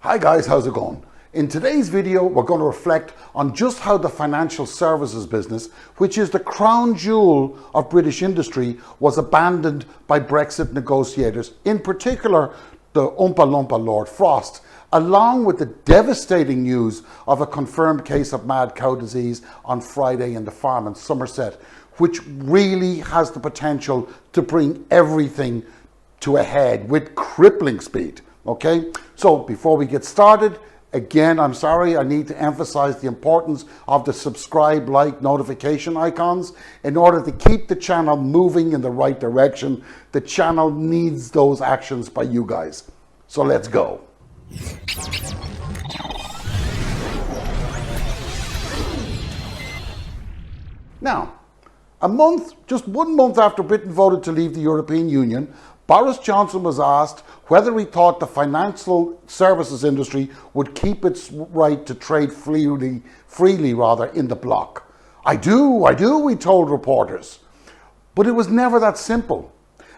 Hi guys, how's it going? In today's video, we're going to reflect on just how the financial services business, which is the crown jewel of British industry, was abandoned by Brexit negotiators, in particular the Oompa Loompa Lord Frost, along with the devastating news of a confirmed case of mad cow disease on Friday in the farm in Somerset, which really has the potential to bring everything to a head with crippling speed. Okay, so before we get started, again, I'm sorry, I need to emphasize the importance of the subscribe, like, notification icons. In order to keep the channel moving in the right direction, the channel needs those actions by you guys. So let's go. Now, just 1 month after Britain voted to leave the European Union, Boris Johnson was asked whether he thought the financial services industry would keep its right to trade freely in the bloc. I do, he told reporters. But it was never that simple.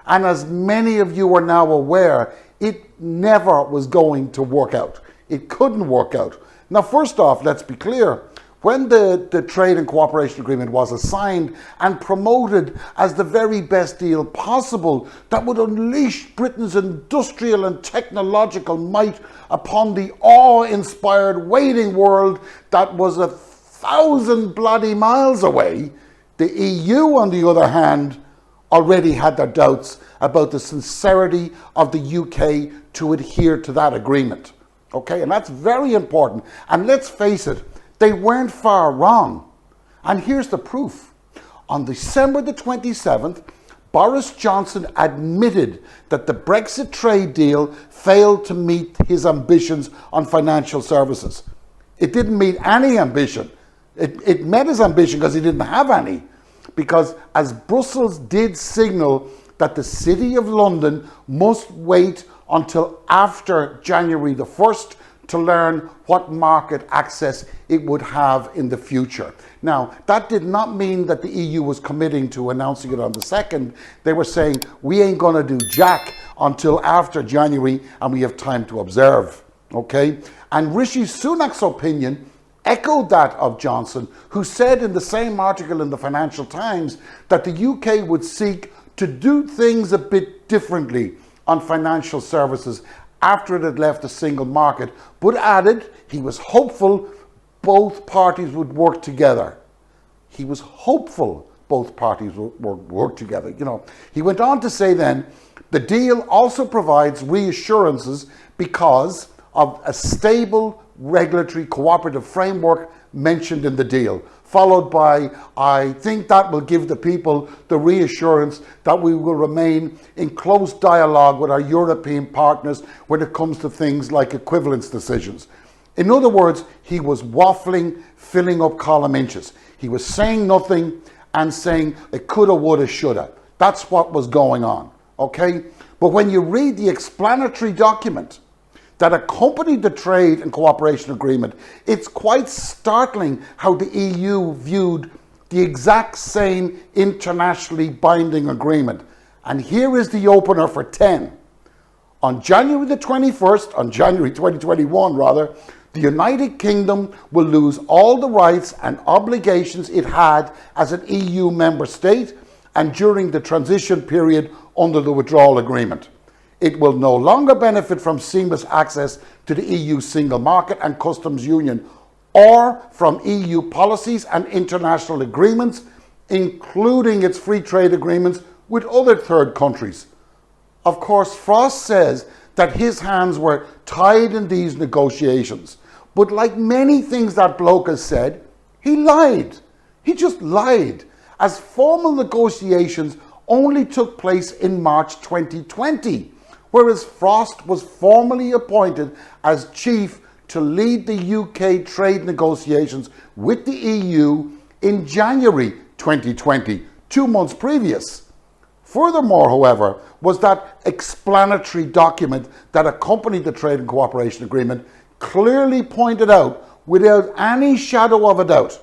And as many of you are now aware, it never was going to work out. It couldn't work out. Now, first off, let's be clear. When the Trade and Cooperation Agreement was assigned and promoted as the very best deal possible that would unleash Britain's industrial and technological might upon the awe-inspired waiting world that was 1,000 bloody miles away, the EU, on the other hand, already had their doubts about the sincerity of the UK to adhere to that agreement. Okay, and that's very important. And let's face it, they weren't far wrong. And here's the proof. On December the 27th, Boris Johnson admitted that the Brexit trade deal failed to meet his ambitions on financial services. It didn't meet any ambition. It met his ambition because he didn't have any. Because as Brussels did signal that the City of London must wait until after January the 1st to learn what market access it would have in the future. Now, that did not mean that the EU was committing to announcing it on the 2nd. They were saying, we ain't gonna do jack until after January and we have time to observe, okay? And Rishi Sunak's opinion echoed that of Johnson, who said in the same article in the Financial Times that the UK would seek to do things a bit differently on financial services after it had left the single market, but added he was hopeful both parties would work together. He was hopeful both parties would work together. You know, he went on to say then, the deal also provides reassurances because of a stable regulatory cooperative framework mentioned in the deal, followed by, I think that will give the people the reassurance that we will remain in close dialogue with our European partners when it comes to things like equivalence decisions. In other words, he was waffling, filling up column inches. He was saying nothing and saying it coulda, woulda, shoulda. That's what was going on, okay? But when you read the explanatory document that accompanied the Trade and Cooperation Agreement, it's quite startling how the EU viewed the exact same internationally binding agreement. And here is the opener for 10. On January the 21st, on January 2021 rather, the United Kingdom will lose all the rights and obligations it had as an EU member state and during the transition period under the withdrawal agreement. It will no longer benefit from seamless access to the EU single market and customs union, or from EU policies and international agreements, including its free trade agreements with other third countries. Of course, Frost says that his hands were tied in these negotiations, but like many things that bloke has said, he lied. He just lied, as formal negotiations only took place in March 2020. Whereas Frost was formally appointed as chief to lead the UK trade negotiations with the EU in January 2020, 2 months previous. Furthermore, however, was that explanatory document that accompanied the Trade and Cooperation Agreement clearly pointed out, without any shadow of a doubt,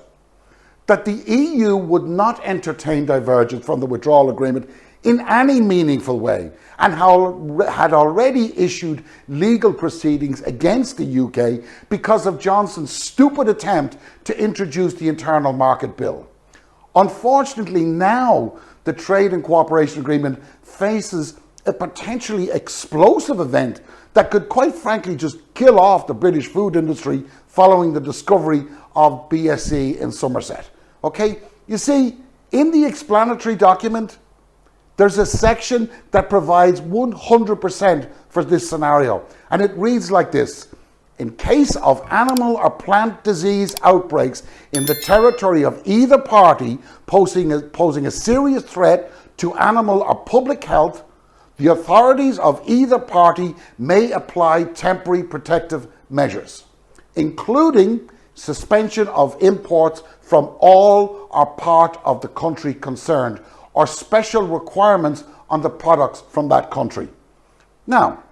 that the EU would not entertain divergence from the withdrawal agreement in any meaningful way, and had already issued legal proceedings against the UK because of Johnson's stupid attempt to introduce the Internal Market Bill. Unfortunately, now the Trade and Cooperation Agreement faces a potentially explosive event that could quite frankly just kill off the British food industry following the discovery of BSE in Somerset. Okay, you see, in the explanatory document, there's a section that provides 100% for this scenario, and it reads like this: in case of animal or plant disease outbreaks in the territory of either party posing a serious threat to animal or public health, the authorities of either party may apply temporary protective measures, including suspension of imports from all or part of the country concerned, or special requirements on the products from that country. Now,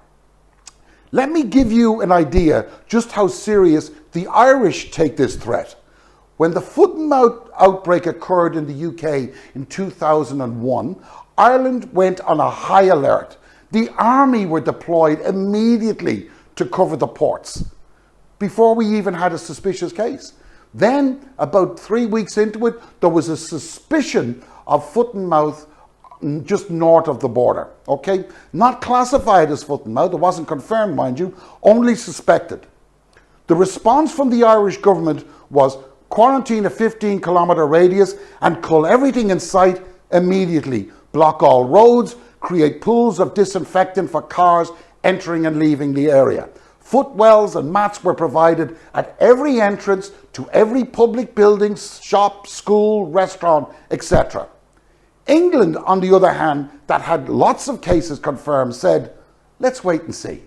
let me give you an idea just how serious the Irish take this threat. When the foot and mouth outbreak occurred in the UK in 2001, Ireland went on a high alert. The army were deployed immediately to cover the ports before we even had a suspicious case. Then, about 3 weeks into it, there was a suspicion of foot and mouth just north of the border, okay? Not classified as foot and mouth, it wasn't confirmed, mind you, only suspected. The response from the Irish government was quarantine a 15-kilometre radius and cull everything in sight immediately, block all roads, create pools of disinfectant for cars entering and leaving the area. Footwells and mats were provided at every entrance to every public building, shop, school, restaurant, etc. England, on the other hand, that had lots of cases confirmed, said, let's wait and see.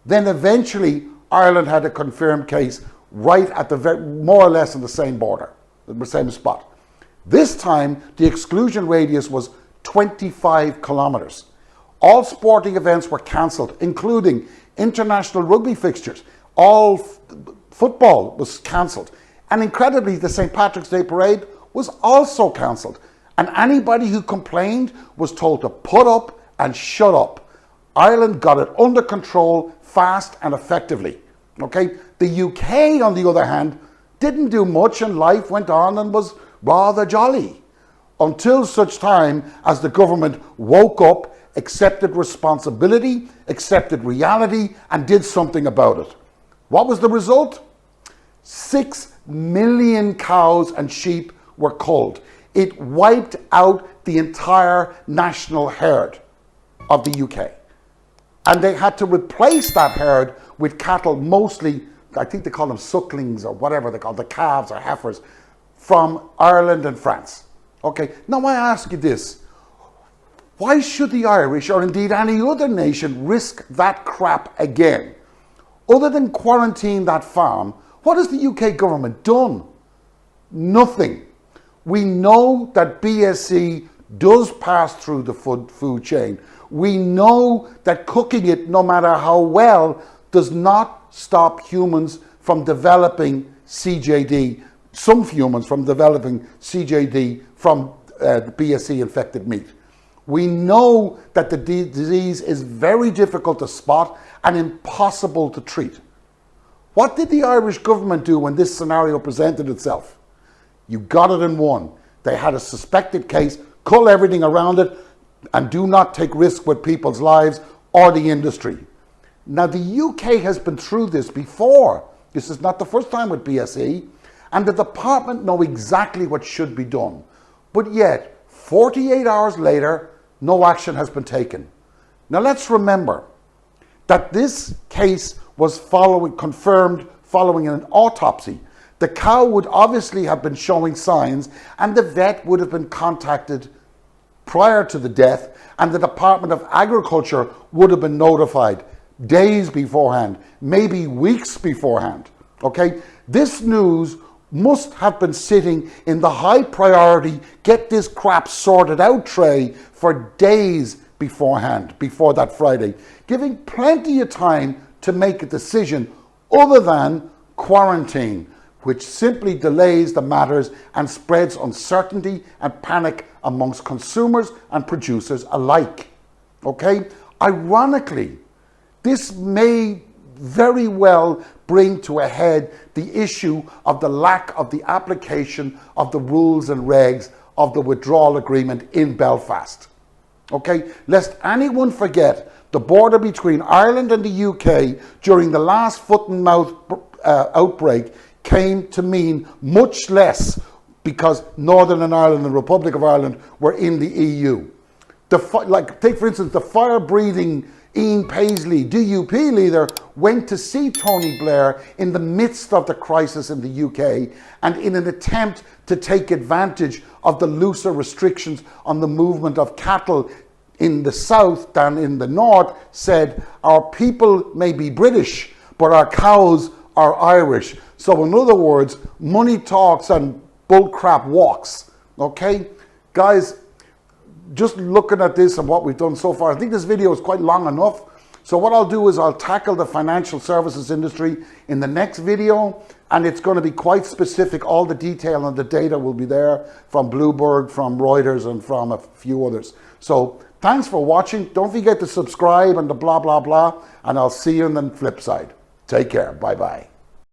Then eventually, Ireland had a confirmed case right at the more or less in the same border, the same spot. This time, the exclusion radius was 25 kilometres. All sporting events were cancelled, including international rugby fixtures. All football was cancelled. And incredibly, the St. Patrick's Day parade was also cancelled. And anybody who complained was told to put up and shut up. Ireland got it under control fast and effectively. Okay? The UK, on the other hand, didn't do much, and life went on and was rather jolly, until such time as the government woke up, accepted responsibility, accepted reality, and did something about it. What was the result? 6 million cows and sheep were culled. It wiped out the entire national herd of the UK. And they had to replace that herd with cattle, mostly, I think they call them sucklings or whatever they call the calves or heifers, from Ireland and France. Okay, now I ask you this. Why should the Irish, or indeed any other nation, risk that crap again? Other than quarantine that farm, what has the UK government done? Nothing. We know that BSE does pass through the food chain. We know that cooking it, no matter how well, does not stop humans from developing CJD, some humans from developing CJD from the BSE infected meat. We know that the disease is very difficult to spot and impossible to treat. What did the Irish government do when this scenario presented itself? You got it in one. They had a suspected case, cull everything around it, and do not take risks with people's lives or the industry. Now, the UK has been through this before. This is not the first time with BSE, and the department know exactly what should be done. But yet, 48 hours later, no action has been taken. Now, let's remember that this case was confirmed following an autopsy. The cow would obviously have been showing signs, and the vet would have been contacted prior to the death, and the Department of Agriculture would have been notified days beforehand, maybe weeks beforehand. Okay, this news must have been sitting in the high priority, get this crap sorted out tray for days beforehand, before that Friday, giving plenty of time to make a decision other than quarantine, which simply delays the matters and spreads uncertainty and panic amongst consumers and producers alike. Okay? Ironically, this may very well bring to a head the issue of the lack of the application of the rules and regs of the withdrawal agreement in Belfast. Okay? Lest anyone forget, the border between Ireland and the UK during the last foot and mouth outbreak came to mean much less because Northern Ireland and Republic of Ireland were in the EU. Take for instance the fire-breathing Ian Paisley, DUP leader, went to see Tony Blair in the midst of the crisis in the UK, and in an attempt to take advantage of the looser restrictions on the movement of cattle in the south than in the north, said, our people may be British, but our cows are Irish. So in other words, money talks and bullcrap walks. Okay? Guys, just looking at this and what we've done so far, I think this video is quite long enough. So what I'll do is I'll tackle the financial services industry in the next video, and it's going to be quite specific. All the detail and the data will be there from Bloomberg, from Reuters, and from a few others. So thanks for watching. Don't forget to subscribe and the blah, blah, blah, and I'll see you on the flip side. Take care. Bye-bye.